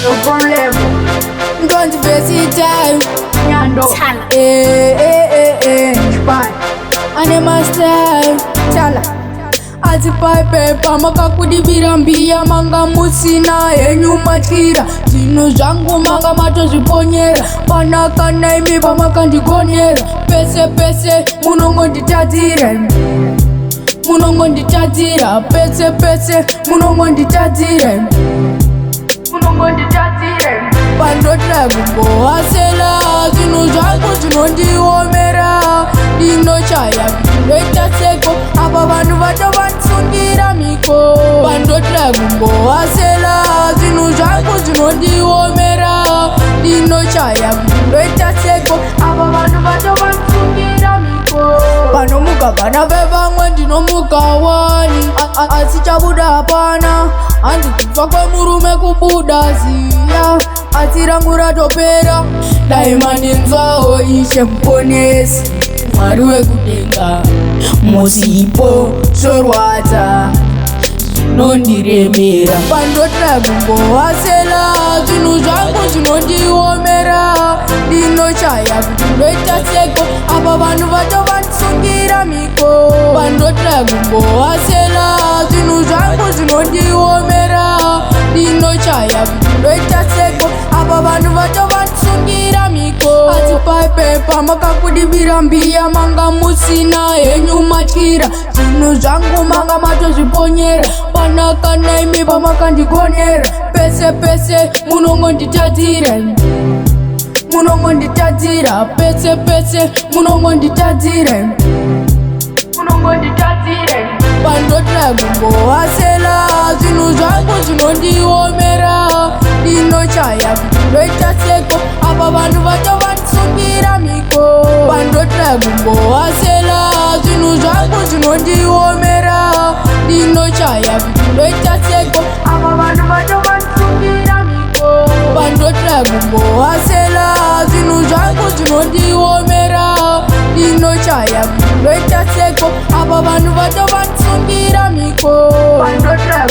no problem. Don't waste your time. Nyando. Chipani. Ane master chala ati paipe pamakakudibira mbiya manga musina henyu matira zvinhu zvangu manga matozviponyera panaka naimi pamakandigonera pese pese munongonditadzira pese pese munongonditadzira pandotira kumbohasela zvinhu zvangu zvinondiomera ndinochaya ndoita seko apa vanhu vatovandisungira miko pandotira kumbohasela zvinhu zvangu zvinondiomera ndinochaya ndoita seko apa vanhu vatovandisungira miko panomuka vana vevamwe ndinomuka wani asi chabuda hapana handi kufa kwemurume kubuda ziya asi rangu ratopera daimaninzwawo ishe muponesi mwari wekudenga musipo zvorwadza zvinondiremera pandotira kumbohasela zvinhu zvangu zvinondiomera ndinochaya kuti ndoita seko apa vanhu vatovandisungira miko pandotira kumbohasela zvinhu zvangu zvinondiomera ndinochaya kuti ndoita seko apa vanhu vatovandisungira miko ati paipe pamakakudibira mbiya manga musina henyu matira zvinhu zvangu manga matozviponyera panaka naimi pamakandigonera pese pese munongonditadzira pese pese munongonditadzira pandotira kumbohasela zvinhu zvangu zvinondiomera ndinochaya kuti ndoita seko apa vanhu vatovandisungira miko pandotira kumbohasela zvinhu zvangu zvinondiomera ndinochaya kuti ndoita seko apa vanhu vatovandisungira miko pandotira kumbohasela zvinhu zvangu zvinondiomera ndinochaya kuti ndoita seko apa vanhu vatovandisungira miko pandotira